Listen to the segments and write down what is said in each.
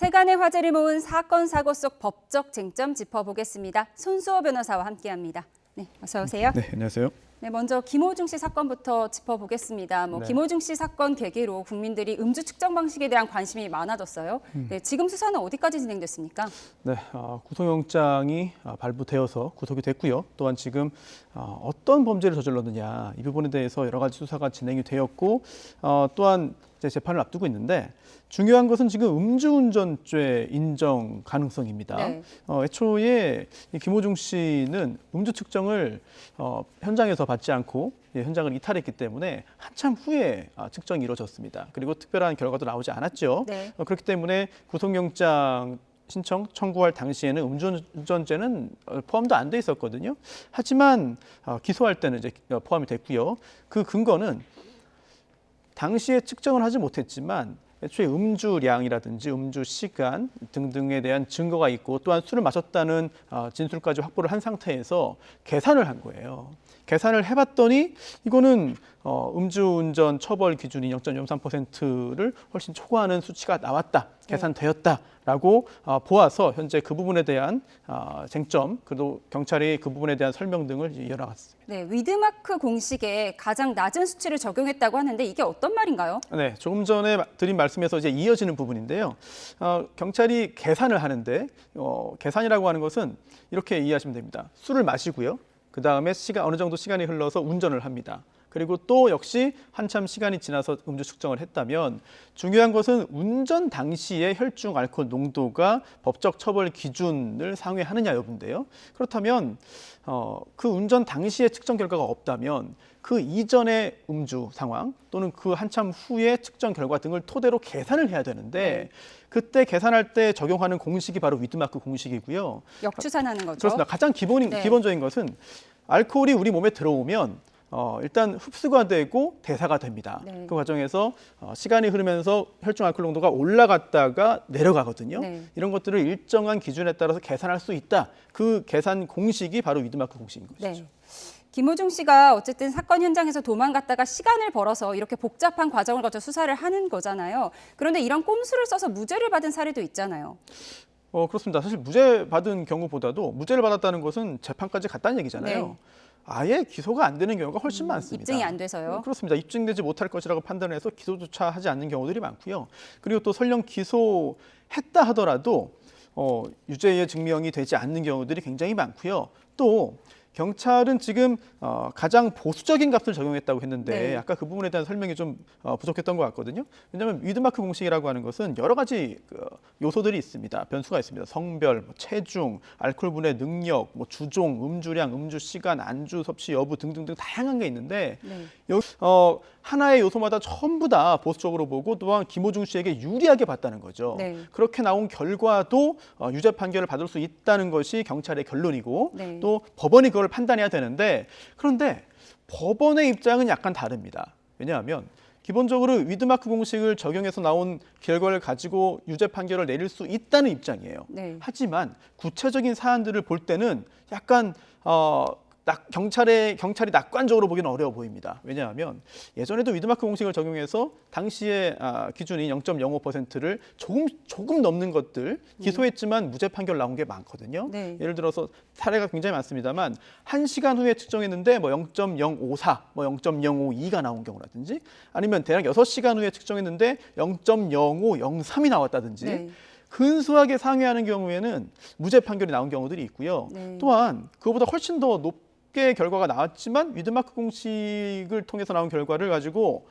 세간의 화제를 모은 사건 사고 속 법적 쟁점 짚어보겠습니다. 손수호 변호사와 함께합니다. 네, 어서 오세요. 네, 안녕하세요. 네, 먼저 김호중 씨 사건부터 짚어보겠습니다. 네. 김호중 씨 사건 계기로 국민들이 음주 측정 방식에 대한 관심이 많아졌어요. 네, 지금 수사는 어디까지 진행됐습니까? 네, 구속영장이 발부되어서 구속이 됐고요. 또한 지금 어떤 범죄를 저질렀느냐 이 부분에 대해서 여러 가지 수사가 진행이 되었고 또한 이제 재판을 앞두고 있는데 중요한 것은 지금 음주운전죄 인정 가능성입니다. 네. 애초에 이 김호중 씨는 음주 측정을 현장에서 받지 않고 현장을 이탈했기 때문에 한참 후에 측정이 이루어졌습니다. 그리고 특별한 결과도 나오지 않았죠. 네. 그렇기 때문에 구속영장 신청 청구할 당시에는 음주운전죄는 포함도 안 돼 있었거든요. 하지만 기소할 때는 이제 포함이 됐고요. 그 근거는 당시에 측정을 하지 못했지만 애초에 음주량이라든지 음주 시간 등등에 대한 증거가 있고 또한 술을 마셨다는 진술까지 확보를 한 상태에서 계산을 한 거예요. 계산을 해봤더니 이거는 음주운전 처벌 기준인 0.03%를 훨씬 초과하는 수치가 나왔다, 계산되었다라고 보아서 현재 그 부분에 대한 쟁점, 그리고 경찰이 그 부분에 대한 설명 등을 이어나갔습니다. 네, 위드마크 공식에 가장 낮은 수치를 적용했다고 하는데 이게 어떤 말인가요? 네, 조금 전에 드린 말씀에서 이제 이어지는 부분인데요. 경찰이 계산을 하는데 계산이라고 하는 것은 이렇게 이해하시면 됩니다. 술을 마시고요. 그 다음에 어느 정도 시간이 흘러서 운전을 합니다. 그리고 또 역시 한참 시간이 지나서 음주 측정을 했다면 중요한 것은 운전 당시의 혈중 알코올 농도가 법적 처벌 기준을 상회하느냐 여부인데요. 그렇다면 그 운전 당시의 측정 결과가 없다면 그 이전의 음주 상황 또는 그 한참 후의 측정 결과 등을 토대로 계산을 해야 되는데 그때 계산할 때 적용하는 공식이 바로 위드마크 공식이고요. 역추산하는 거죠. 그렇습니다. 가장 기본적인 것은 알코올이 우리 몸에 들어오면 일단 흡수가 되고 대사가 됩니다. 네. 그 과정에서 시간이 흐르면서 혈중 알코올 농도가 올라갔다가 내려가거든요. 네. 이런 것들을 일정한 기준에 따라서 계산할 수 있다. 그 계산 공식이 바로 위드마크 공식인 것이죠. 네. 김호중 씨가 어쨌든 사건 현장에서 도망갔다가 시간을 벌어서 이렇게 복잡한 과정을 거쳐 수사를 하는 거잖아요. 그런데 이런 꼼수를 써서 무죄를 받은 사례도 있잖아요. 그렇습니다. 사실 무죄 받은 경우보다도 무죄를 받았다는 것은 재판까지 갔다는 얘기잖아요. 네. 아예 기소가 안 되는 경우가 훨씬 많습니다. 입증이 안 돼서요. 그렇습니다. 입증되지 못할 것이라고 판단해서 기소조차 하지 않는 경우들이 많고요. 그리고 또 설령 기소했다 하더라도 유죄의 증명이 되지 않는 경우들이 굉장히 많고요. 또 경찰은 지금 가장 보수적인 값을 적용했다고 했는데 네. 아까 그 부분에 대한 설명이 좀 부족했던 것 같거든요. 왜냐하면 위드마크 공식이라고 하는 것은 여러 가지 요소들이 있습니다. 변수가 있습니다. 성별, 체중, 알코올 분해 능력, 주종, 음주량, 음주 시간, 안주 섭취 여부 등등등 다양한 게 있는데 네. 여기 하나의 요소마다 전부 다 보수적으로 보고 또한 김호중 씨에게 유리하게 봤다는 거죠. 네. 그렇게 나온 결과도 유죄 판결을 받을 수 있다는 것이 경찰의 결론이고 네. 또 법원이 그걸 판단해야 되는데 그런데 법원의 입장은 약간 다릅니다. 왜냐하면 기본적으로 위드마크 공식을 적용해서 나온 결과를 가지고 유죄 판결을 내릴 수 있다는 입장이에요. 네. 하지만 구체적인 사안들을 볼 때는 약간 경찰이 낙관적으로 보기는 어려워 보입니다. 왜냐하면 예전에도 위드마크 공식을 적용해서 당시의 기준인 0.05%를 조금 넘는 것들 기소했지만 무죄 판결 나온 게 많거든요. 네. 예를 들어서 사례가 굉장히 많습니다만 1시간 후에 측정했는데 0.054, 0.052가 나온 경우라든지 아니면 대략 6시간 후에 측정했는데 0.0503이 나왔다든지 네. 근소하게 상회하는 경우에는 무죄 판결이 나온 경우들이 있고요. 네. 또한 그거보다 훨씬 더 높게 결과가 나왔지만 위드마크 공식을 통해서 나온 결과를 가지고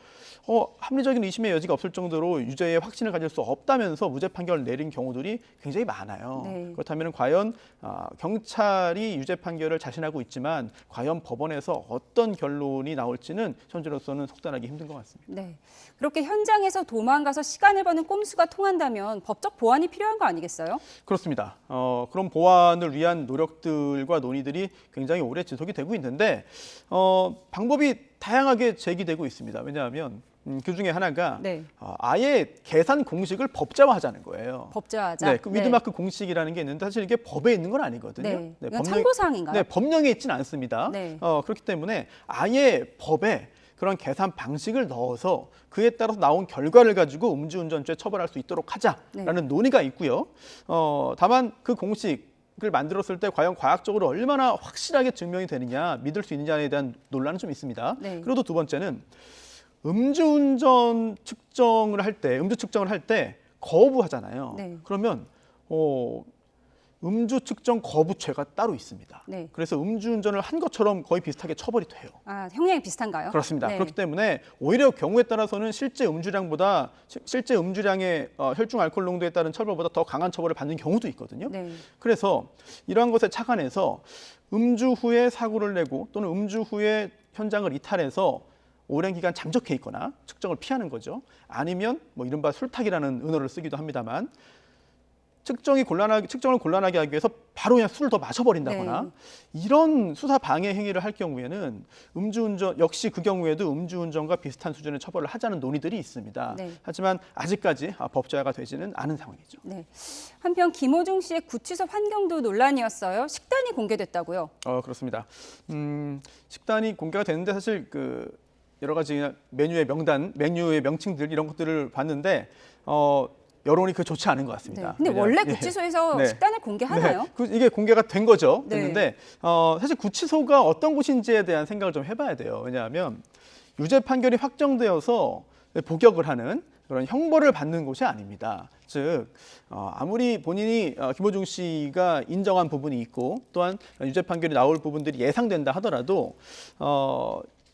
합리적인 의심의 여지가 없을 정도로 유죄의 확신을 가질 수 없다면서 무죄 판결을 내린 경우들이 굉장히 많아요. 네. 그렇다면 과연 경찰이 유죄 판결을 자신하고 있지만 과연 법원에서 어떤 결론이 나올지는 현재로서는 속단하기 힘든 것 같습니다. 네. 그렇게 현장에서 도망가서 시간을 버는 꼼수가 통한다면 법적 보완이 필요한 거 아니겠어요? 그렇습니다. 그런 보완을 위한 노력들과 논의들이 굉장히 오래 지속이 되고 있는데 방법이 다양하게 제기되고 있습니다. 왜냐하면 그 중에 하나가 네. 아예 계산 공식을 법제화하자는 거예요. 법제화하자. 네, 그 위드마크 공식이라는 게 있는데 사실 이게 법에 있는 건 아니거든요. 네. 이건 참고사항인가요? 네, 법령에 있지는 않습니다. 네. 그렇기 때문에 아예 법에 그런 계산 방식을 넣어서 그에 따라서 나온 결과를 가지고 음주운전죄 처벌할 수 있도록 하자라는 논의가 있고요. 다만 그 공식을 만들었을 때 과연 과학적으로 얼마나 확실하게 증명이 되느냐, 믿을 수 있느냐에 대한 논란은 좀 있습니다. 그리고 또 두 번째는 음주운전 측정을 할 때, 음주 측정을 할 때 거부하잖아요. 그러면 음주 측정 거부죄가 따로 있습니다. 그래서 음주운전을 한 것처럼 거의 비슷하게 처벌이 돼요. 아, 형량이 비슷한가요? 그렇습니다. 그렇기 때문에 오히려 경우에 따라서는 실제 음주량의 혈중 알코올 농도에 따른 처벌보다 더 강한 처벌을 받는 경우도 있거든요. 그래서 이러한 것에 착안해서 음주 후에 사고를 내고 또는 음주 후에 현장을 이탈해서 오랜 기간 잠적해 있거나 측정을 피하는 거죠. 아니면 뭐 이른바 술탁이라는 은어를 쓰기도 합니다만 측정을 곤란하게 하기 위해서 바로 그냥 술을 더 마셔버린다거나 이런 수사 방해 행위를 할 경우에는 음주운전 역시 그 경우에도 음주운전과 비슷한 수준의 처벌을 하자는 논의들이 있습니다. 하지만 아직까지 법제화가 되지는 않은 상황이죠. 한편 김호중 씨의 구치소 환경도 논란이었어요. 식단이 공개됐다고요? 그렇습니다. 식단이 공개가 됐는데 사실 여러 가지 메뉴의 명칭들 이런 것들을 봤는데 여론이 좋지 않은 것 같습니다. 근데 원래 구치소에서 식단을 공개하나요? 이게 공개가 된 거죠. 됐는데 사실 구치소가 어떤 곳인지에 대한 생각을 좀 해봐야 돼요. 왜냐하면 유죄 판결이 확정되어서 복역을 하는 그런 형벌을 받는 곳이 아닙니다. 즉 아무리 본인이 김호중 씨가 인정한 부분이 있고 또한 유죄 판결이 나올 부분들이 예상된다 하더라도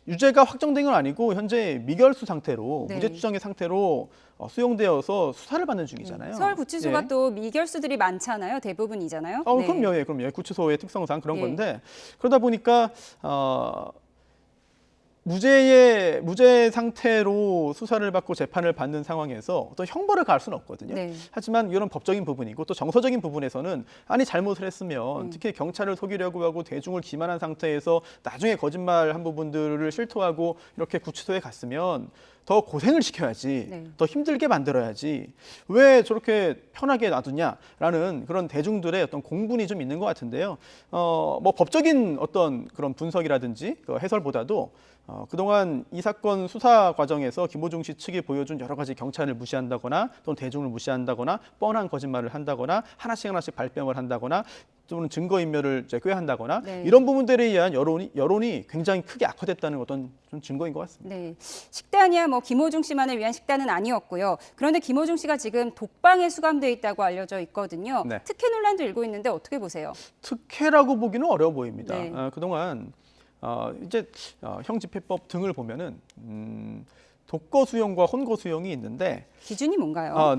유죄가 확정된 건 아니고 현재 미결수 상태로 무죄 추정의 상태로 수용되어서 수사를 받는 중이잖아요. 서울구치소가 또 미결수들이 많잖아요. 대부분이잖아요. 그럼요. 구치소의 특성상 그런 건데 그러다 보니까 무죄 상태로 수사를 받고 재판을 받는 상황에서 어떤 형벌을 가할 수는 없거든요. 하지만 이런 법적인 부분이고 또 정서적인 부분에서는 아니 잘못을 했으면 특히 경찰을 속이려고 하고 대중을 기만한 상태에서 나중에 거짓말한 부분들을 실토하고 이렇게 구치소에 갔으면 더 고생을 시켜야지, 더 힘들게 만들어야지 왜 저렇게 편하게 놔두냐라는 그런 대중들의 어떤 공분이 좀 있는 것 같은데요. 뭐 법적인 어떤 그런 분석이라든지 해설보다도 그동안 이 사건 수사 과정에서 김호중 씨 측이 보여준 여러 가지 경찰을 무시한다거나 또는 대중을 무시한다거나 뻔한 거짓말을 한다거나 하나씩 발뺌을 한다거나 또는 증거인멸을 꾀한다거나 이런 부분들에 의한 여론이 굉장히 크게 악화됐다는 어떤 좀 증거인 것 같습니다. 식단이야 김호중 씨만을 위한 식단은 아니었고요. 그런데 김호중 씨가 지금 독방에 수감돼 있다고 알려져 있거든요. 특혜 논란도 일고 있는데 어떻게 보세요? 특혜라고 보기는 어려워 보입니다. 그동안 이제 형집행법 등을 보면은 독거 수용과 혼거 수용이 있는데 기준이 뭔가요?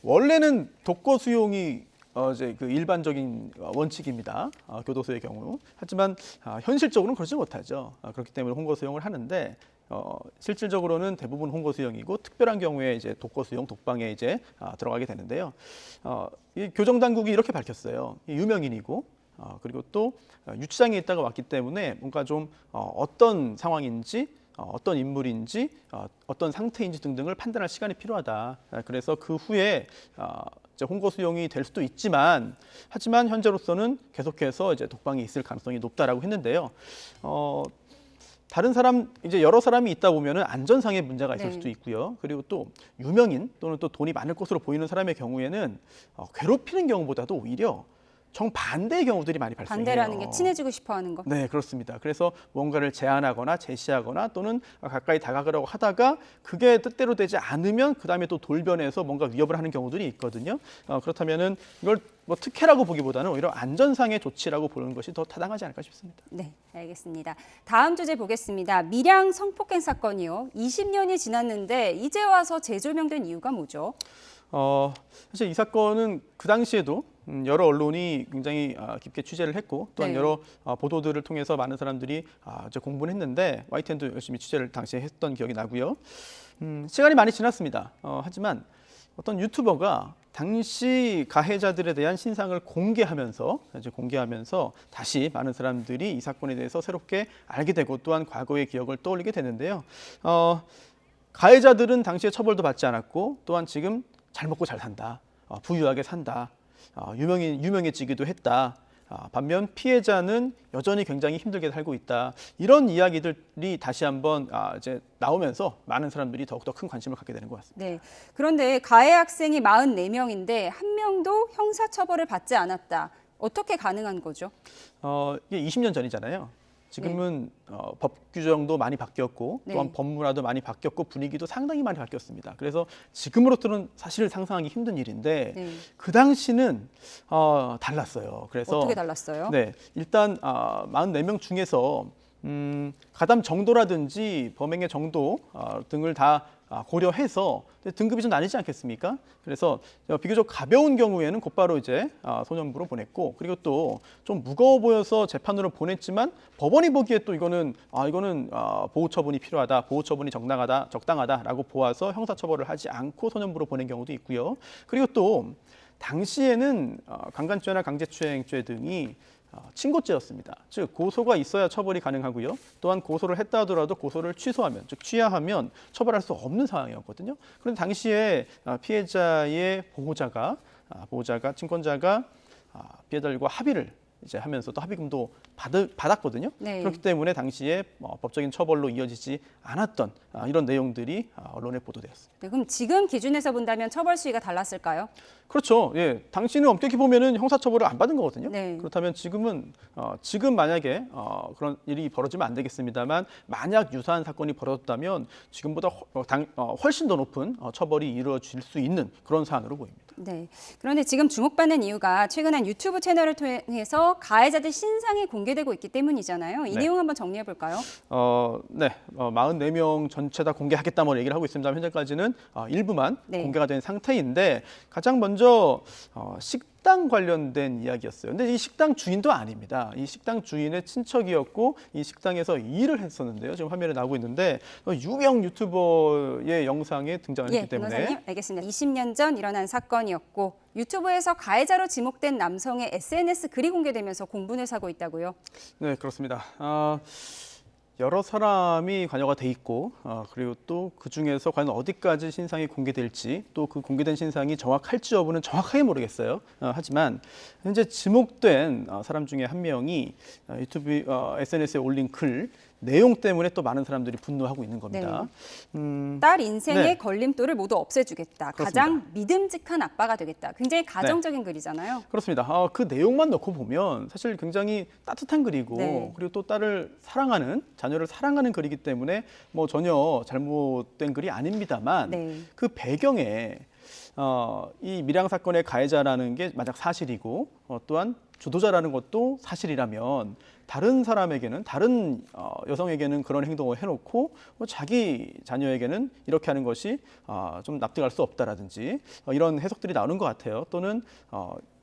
원래는 독거 수용이 이제 일반적인 원칙입니다. 교도소의 경우. 하지만 현실적으로는 그렇지 못하죠. 그렇기 때문에 혼거 수용을 하는데 실질적으로는 대부분 혼거 수용이고 특별한 경우에 이제 독거 수용, 독방에 이제 들어가게 되는데요. 이 교정 당국이 이렇게 밝혔어요. 유명인이고 그리고 또 유치장에 있다가 왔기 때문에 뭔가 좀 어떤 상황인지 어떤 인물인지 어떤 상태인지 등등을 판단할 시간이 필요하다. 그래서 그 후에 이제 혼거 수용이 될 수도 있지만 하지만 현재로서는 계속해서 이제 독방에 있을 가능성이 높다라고 했는데요. 다른 사람 이제 여러 사람이 있다 보면은 안전상의 문제가 있을 수도 있고요. 그리고 또 유명인 또는 또 돈이 많을 것으로 보이는 사람의 경우에는 괴롭히는 경우보다도 오히려 정반대의 경우들이 많이 발생해요. 반대라는 게 친해지고 싶어하는 거? 네, 그렇습니다. 그래서 뭔가를 제안하거나 제시하거나 또는 가까이 다가가려고 하다가 그게 뜻대로 되지 않으면 그다음에 또 돌변해서 뭔가 위협을 하는 경우들이 있거든요. 그렇다면은 이걸 뭐 특혜라고 보기보다는 오히려 안전상의 조치라고 보는 것이 더 타당하지 않을까 싶습니다. 네, 알겠습니다. 다음 주제 보겠습니다. 밀양 성폭행 사건이요. 20년이 지났는데 이제 와서 재조명된 이유가 뭐죠? 사실 이 사건은 그 당시에도 여러 언론이 굉장히 깊게 취재를 했고 또한 여러 보도들을 통해서 많은 사람들이 이제 공부를 했는데 YTN도 열심히 취재를 당시에 했던 기억이 나고요. 시간이 많이 지났습니다. 하지만 어떤 유튜버가 당시 가해자들에 대한 신상을 공개하면서 다시 많은 사람들이 이 사건에 대해서 새롭게 알게 되고 또한 과거의 기억을 떠올리게 되는데요. 가해자들은 당시에 처벌도 받지 않았고 또한 지금 잘 먹고 잘 산다, 부유하게 산다, 유명해지기도 했다. 반면 피해자는 여전히 굉장히 힘들게 살고 있다. 이런 이야기들이 다시 한번 이제 나오면서 많은 사람들이 더욱더 큰 관심을 갖게 되는 것 같습니다. 네. 그런데 가해 학생이 44명인데 한 명도 형사처벌을 받지 않았다. 어떻게 가능한 거죠? 이게 20년 전이잖아요. 지금은 법 규정도 많이 바뀌었고 또한 네. 법문화도 많이 바뀌었고 분위기도 상당히 많이 바뀌었습니다. 그래서 지금으로서는 사실 상상하기 힘든 일인데 네. 그 당시는 달랐어요. 그래서 어떻게 달랐어요? 네, 일단 44명 중에서 가담 정도라든지 범행의 정도 등을 다 고려해서 등급이 좀 나뉘지 않겠습니까? 그래서 비교적 가벼운 경우에는 곧바로 이제 소년부로 보냈고, 그리고 또 좀 무거워 보여서 재판으로 보냈지만 법원이 보기에 또 이거는 보호 처분이 필요하다, 보호 처분이 적당하다라고 보아서 형사 처벌을 하지 않고 소년부로 보낸 경우도 있고요. 그리고 또 당시에는 강간죄나 강제추행죄 등이 친고죄였습니다. 즉 고소가 있어야 처벌이 가능하고요. 또한 고소를 했다 하더라도 고소를 취소하면, 즉 취하하면 처벌할 수 없는 상황이었거든요. 그런데 당시에 피해자의 보호자가 친권자가 피해자들과 합의를 이제 하면서도 합의금도 받았거든요. 네. 그렇기 때문에 당시에 법적인 처벌로 이어지지 않았던 이런 내용들이 언론에 보도되었습니다. 네, 그럼 지금 기준에서 본다면 처벌 수위가 달랐을까요? 그렇죠. 예, 당시는 엄격히 보면은 형사처벌을 안 받은 거거든요. 네. 그렇다면 지금 만약에 그런 일이 벌어지면 안 되겠습니다만 만약 유사한 사건이 벌어졌다면 지금보다 훨씬 더 높은 처벌이 이루어질 수 있는 그런 사안으로 보입니다. 네. 그런데 지금 주목받는 이유가 최근 한 유튜브 채널을 통해서 가해자들 신상이 공개되고 있기 때문이잖아요. 이 네. 내용 한번 정리해 볼까요? 네, 44명 전체 다 공개하겠다 뭐 얘기를 하고 있습니다. 현재까지는 일부만 네. 공개가 된 상태인데 가장 먼저 식당 관련된 이야기였어요. 근데 이 식당 주인도 아닙니다. 이 식당 주인의 친척이었고 이 식당에서 일을 했었는데요. 지금 화면에 나오고 있는데 유명 유튜버의 영상에 등장을 했기 때문에 변호사님, 알겠습니다. 20년 전 일어난 사건이었고 유튜브에서 가해자로 지목된 남성의 SNS 글이 공개되면서 공분을 사고 있다고요? 네, 그렇습니다. 여러 사람이 관여가 돼 있고 그리고 또 그중에서 과연 어디까지 신상이 공개될지 또 그 공개된 신상이 정확할지 여부는 정확하게 모르겠어요. 하지만 현재 지목된 사람 중에 한 명이 유튜브 SNS에 올린 글 내용 때문에 또 많은 사람들이 분노하고 있는 겁니다. 딸 인생의 네. 걸림돌을 모두 없애주겠다. 그렇습니다. 가장 믿음직한 아빠가 되겠다. 굉장히 가정적인 글이잖아요. 그렇습니다. 그 내용만 놓고 보면 사실 굉장히 따뜻한 글이고 네. 그리고 또 딸을 사랑하는 자녀를 사랑하는 글이기 때문에 뭐 전혀 잘못된 글이 아닙니다만 네. 그 배경에 이 밀양 사건의 가해자라는 게 만약 사실이고 또한 주도자라는 것도 사실이라면 다른 사람에게는 다른 여성에게는 그런 행동을 해놓고 자기 자녀에게는 이렇게 하는 것이 좀 납득할 수 없다라든지 이런 해석들이 나오는 것 같아요. 또는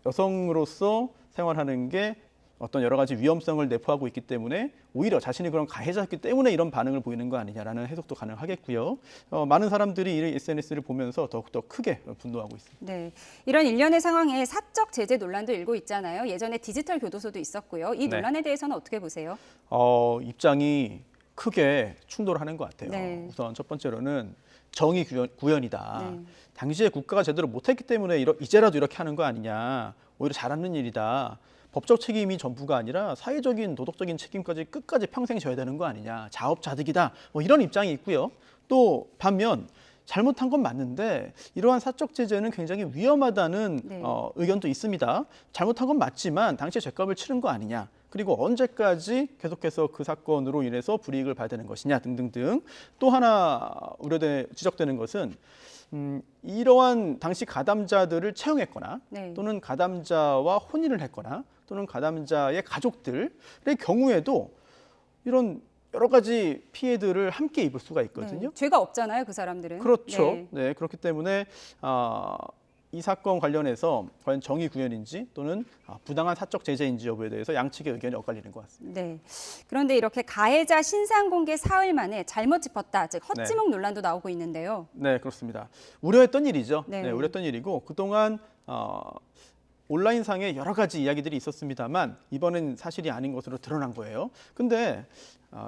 여성으로서 생활하는 게 어떤 여러 가지 위험성을 내포하고 있기 때문에 오히려 자신이 그런 가해자였기 때문에 이런 반응을 보이는 거 아니냐라는 해석도 가능하겠고요. 많은 사람들이 이 SNS를 보면서 더욱더 크게 분노하고 있습니다. 네, 이런 일련의 상황에 사적 제재 논란도 일고 있잖아요. 예전에 디지털 교도소도 있었고요. 이 네. 논란에 대해서는 어떻게 보세요? 입장이 크게 충돌하는 것 같아요. 네. 우선 첫 번째로는 정의 구현이다. 네. 당시에 국가가 제대로 못했기 때문에 이제라도 이렇게 하는 거 아니냐. 오히려 잘하는 일이다. 법적 책임이 전부가 아니라 사회적인 도덕적인 책임까지 끝까지 평생 져야 되는 거 아니냐. 자업자득이다. 뭐 이런 입장이 있고요. 또 반면 잘못한 건 맞는데 이러한 사적 제재는 굉장히 위험하다는 네. 의견도 있습니다. 잘못한 건 맞지만 당시에 죗값을 치른 거 아니냐. 그리고 언제까지 계속해서 그 사건으로 인해서 불이익을 봐야 되는 것이냐 등등등. 또 하나 지적되는 것은 이러한 당시 가담자들을 채용했거나 네. 또는 가담자와 혼인을 했거나 또는 가담자의 가족들의 경우에도 이런 여러 가지 피해들을 함께 입을 수가 있거든요. 네, 죄가 없잖아요, 그 사람들은. 그렇죠. 네. 네, 그렇기 때문에 이 사건 관련해서 과연 정의 구현인지 또는 부당한 사적 제재인지 여부에 대해서 양측의 의견이 엇갈리는 것 같습니다. 네. 그런데 이렇게 가해자 신상 공개 사흘 만에 잘못 짚었다, 즉 헛지목 논란도 나오고 있는데요. 네, 그렇습니다. 우려했던 일이죠. 네. 네, 우려했던 일이고 그동안 온라인상에 여러 가지 이야기들이 있었습니다만 이번엔 사실이 아닌 것으로 드러난 거예요. 근데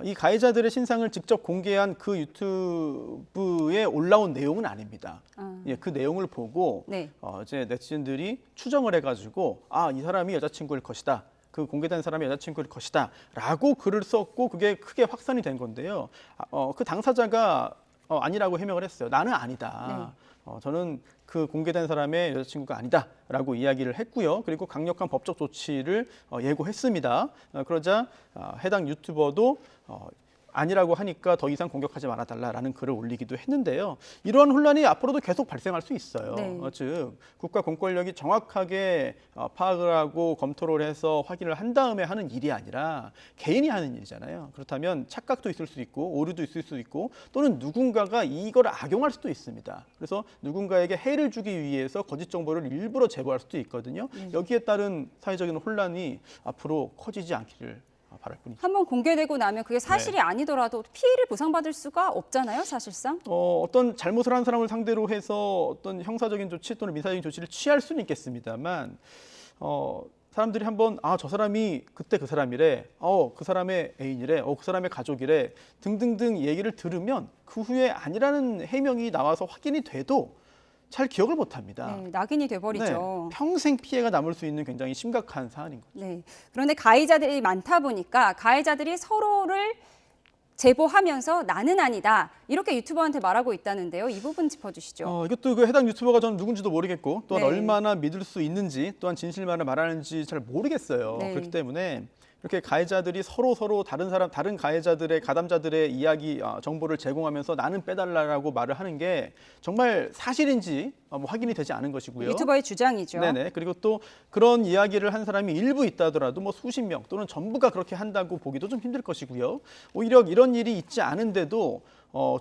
이 가해자들의 신상을 직접 공개한 그 유튜브에 올라온 내용은 아닙니다. 예, 그 내용을 보고 네. 이제 네티즌들이 추정을 해가지고 이 사람이 여자친구일 것이다 그 공개된 사람의 여자친구일 것이다라고 글을 썼고 그게 크게 확산이 된 건데요. 그 당사자가 아니라고 해명을 했어요. 나는 아니다. 저는 그 공개된 사람의 여자친구가 아니다라고 이야기를 했고요. 그리고 강력한 법적 조치를 예고했습니다. 그러자 해당 유튜버도 아니라고 하니까 더 이상 공격하지 말아달라라는 글을 올리기도 했는데요. 이러한 혼란이 앞으로도 계속 발생할 수 있어요. 네. 즉 국가 공권력이 정확하게 파악을 하고 검토를 해서 확인을 한 다음에 하는 일이 아니라 개인이 하는 일이잖아요. 그렇다면 착각도 있을 수 있고 오류도 있을 수 있고 또는 누군가가 이걸 악용할 수도 있습니다. 그래서 누군가에게 해를 주기 위해서 거짓 정보를 일부러 제보할 수도 있거든요. 여기에 따른 사회적인 혼란이 앞으로 커지지 않기를 바랄 뿐이죠. 한번 공개되고 나면 그게 사실이 아니더라도 피해를 보상받을 수가 없잖아요, 사실상. 어떤 잘못을 한 사람을 상대로 해서 어떤 형사적인 조치 또는 민사적인 조치를 취할 수는 있겠습니다만 사람들이 한번 저 사람이 그때 그 사람이래, 그 사람의 애인이래, 그 사람의 가족이래 등등등 얘기를 들으면 그 후에 아니라는 해명이 나와서 확인이 돼도 잘 기억을 못합니다. 네, 낙인이 돼버리죠. 네, 평생 피해가 남을 수 있는 굉장히 심각한 사안인 거죠. 네. 그런데 가해자들이 많다 보니까 가해자들이 서로를 제보하면서 나는 아니다 이렇게 유튜버한테 말하고 있다는데요. 이 부분 짚어주시죠. 이것도 그 해당 유튜버가 저는 누군지도 모르겠고 또한 네. 얼마나 믿을 수 있는지 또한 진실만을 말하는지 잘 모르겠어요. 네. 그렇기 때문에 이렇게 가해자들이 서로 다른 가해자들의 가담자들의 이야기 정보를 제공하면서 나는 빼달라고 말을 하는 게 정말 사실인지 확인이 되지 않은 것이고요. 유튜버의 주장이죠. 네네. 그리고 또 그런 이야기를 한 사람이 일부 있다 하더라도 뭐 수십 명 또는 전부가 그렇게 한다고 보기도 좀 힘들 것이고요. 오히려 이런 일이 있지 않은데도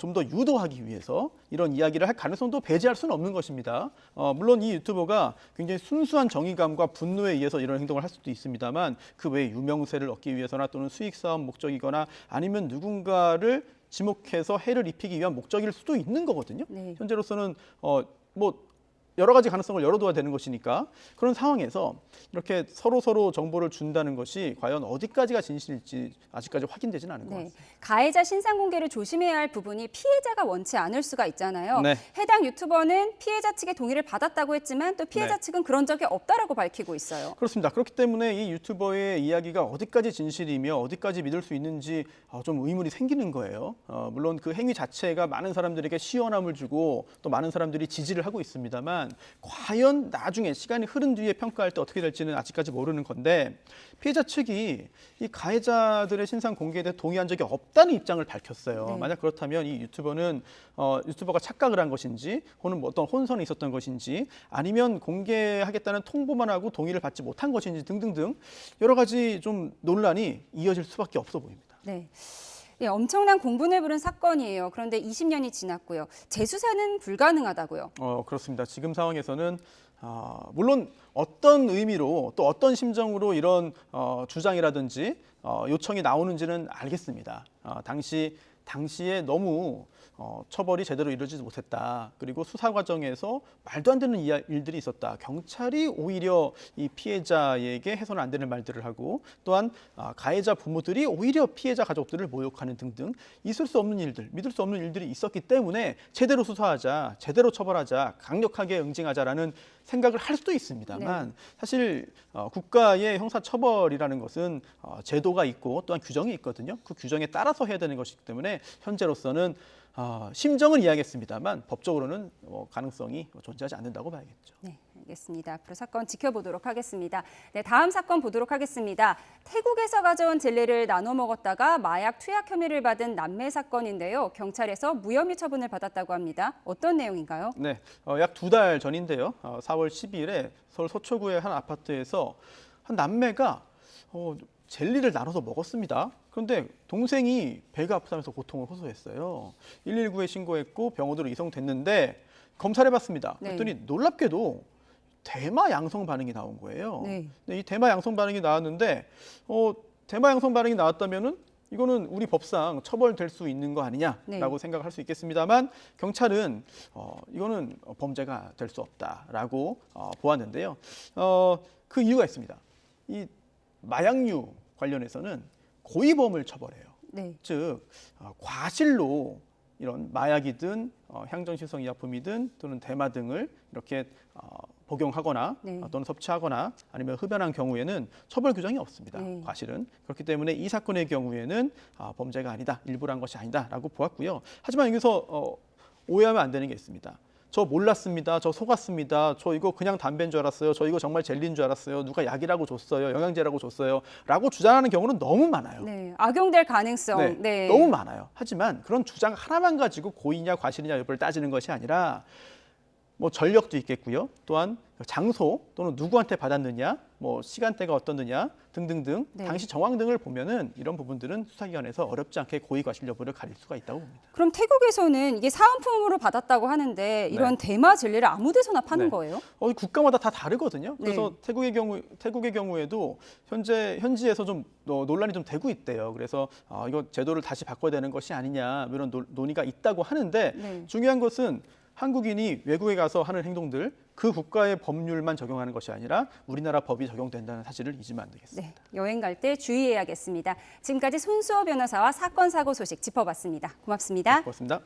좀 더 유도하기 위해서 이런 이야기를 할 가능성도 배제할 수는 없는 것입니다. 물론 이 유튜버가 굉장히 순수한 정의감과 분노에 의해서 이런 행동을 할 수도 있습니다만 그 외에 유명세를 얻기 위해서나 또는 수익사업 목적이거나 아니면 누군가를 지목해서 해를 입히기 위한 목적일 수도 있는 거거든요. 네. 현재로서는 여러 가지 가능성을 열어둬야 되는 것이니까 그런 상황에서 이렇게 서로 정보를 준다는 것이 과연 어디까지가 진실일지 아직까지 확인되지는 않은 것 네. 같습니다. 가해자 신상 공개를 조심해야 할 부분이 피해자가 원치 않을 수가 있잖아요. 네. 해당 유튜버는 피해자 측의 동의를 받았다고 했지만 또 피해자 네. 측은 그런 적이 없다라고 밝히고 있어요. 그렇습니다. 그렇기 때문에 이 유튜버의 이야기가 어디까지 진실이며 어디까지 믿을 수 있는지 좀 의문이 생기는 거예요. 물론 그 행위 자체가 많은 사람들에게 시원함을 주고 또 많은 사람들이 지지를 하고 있습니다만 과연 나중에 시간이 흐른 뒤에 평가할 때 어떻게 될지는 아직까지 모르는 건데 피해자 측이 이 가해자들의 신상 공개에 대해 동의한 적이 없다는 입장을 밝혔어요. 네. 만약 그렇다면 이 유튜버가 착각을 한 것인지 혹은 어떤 혼선이 있었던 것인지 아니면 공개하겠다는 통보만 하고 동의를 받지 못한 것인지 등등등 여러 가지 좀 논란이 이어질 수밖에 없어 보입니다. 네. 예, 엄청난 공분을 부른 사건이에요. 그런데 20년이 지났고요. 재수사는 불가능하다고요. 그렇습니다. 지금 상황에서는 물론 어떤 의미로 또 어떤 심정으로 이런 주장이라든지 요청이 나오는지는 알겠습니다. 당시에 너무 처벌이 제대로 이루어지지 못했다. 그리고 수사 과정에서 말도 안 되는 일들이 있었다. 경찰이 오히려 이 피해자에게 해서는 안 되는 말들을 하고 또한 가해자 부모들이 오히려 피해자 가족들을 모욕하는 등등 있을 수 없는 일들, 믿을 수 없는 일들이 있었기 때문에 제대로 수사하자, 제대로 처벌하자, 강력하게 응징하자라는 생각을 할 수도 있습니다만 네. 사실 국가의 형사처벌이라는 것은 제도가 있고 또한 규정이 있거든요. 그 규정에 따라서 해야 되는 것이기 때문에 현재로서는 심정은 이해하겠습니다만 법적으로는 가능성이 존재하지 않는다고 봐야겠죠. 네, 알겠습니다. 앞으로 사건 지켜보도록 하겠습니다. 네, 다음 사건 보도록 하겠습니다. 태국에서 가져온 젤리를 나눠 먹었다가 마약 투약 혐의를 받은 남매 사건인데요. 경찰에서 무혐의 처분을 받았다고 합니다. 어떤 내용인가요? 네, 약 2달 전인데요. 4월 12일에 서울 서초구의 한 아파트에서 한 남매가 젤리를 나눠서 먹었습니다. 그런데 동생이 배가 아프다면서 고통을 호소했어요. 119에 신고했고 병원으로 이송됐는데 검사를 해봤습니다. 네. 그랬더니 놀랍게도 대마 양성 반응이 나온 거예요. 네. 근데 이 대마 양성 반응이 나왔는데 대마 양성 반응이 나왔다면은 이거는 우리 법상 처벌될 수 있는 거 아니냐라고 네. 생각할 수 있겠습니다만 경찰은 이거는 범죄가 될 수 없다라고 보았는데요. 그 이유가 있습니다. 이 마약류 관련해서는 고의범을 처벌해요. 네. 즉 과실로 이런 마약이든 향정신성 의약품이든 또는 대마 등을 이렇게 복용하거나 네. 또는 섭취하거나 아니면 흡연한 경우에는 처벌 규정이 없습니다. 네. 과실은. 그렇기 때문에 이 사건의 경우에는 범죄가 아니다, 일부러 한 것이 아니다라고 보았고요. 하지만 여기서 오해하면 안 되는 게 있습니다. 저 몰랐습니다. 저 속았습니다. 저 이거 그냥 담배인 줄 알았어요. 저 이거 정말 젤리인 줄 알았어요. 누가 약이라고 줬어요. 영양제라고 줬어요. 라고 주장하는 경우는 너무 많아요. 네, 악용될 가능성. 네, 네. 너무 많아요. 하지만 그런 주장 하나만 가지고 고의냐 과실이냐 여부를 따지는 것이 아니라 뭐 전력도 있겠고요. 또한 장소 또는 누구한테 받았느냐, 뭐 시간대가 어떻느냐 등등등 네. 당시 정황 등을 보면은 이런 부분들은 수사기관에서 어렵지 않게 고의 과실 여부를 가릴 수가 있다고 봅니다. 그럼 태국에서는 이게 사은품으로 받았다고 하는데 이런 대마 젤리를 아무 데서나 파는 네. 거예요? 국가마다 다 다르거든요. 그래서 네. 태국의 경우에도 현지에서 좀 논란이 좀 되고 있대요. 그래서 이거 제도를 다시 바꿔야 되는 것이 아니냐 이런 논의가 있다고 하는데 네. 중요한 것은 한국인이 외국에 가서 하는 행동들 그 국가의 법률만 적용하는 것이 아니라 우리나라 법이 적용된다는 사실을 잊으면 안 되겠습니다. 네, 여행 갈 때 주의해야겠습니다. 지금까지 손수호 변호사와 사건 사고 소식 짚어봤습니다. 고맙습니다. 고맙습니다.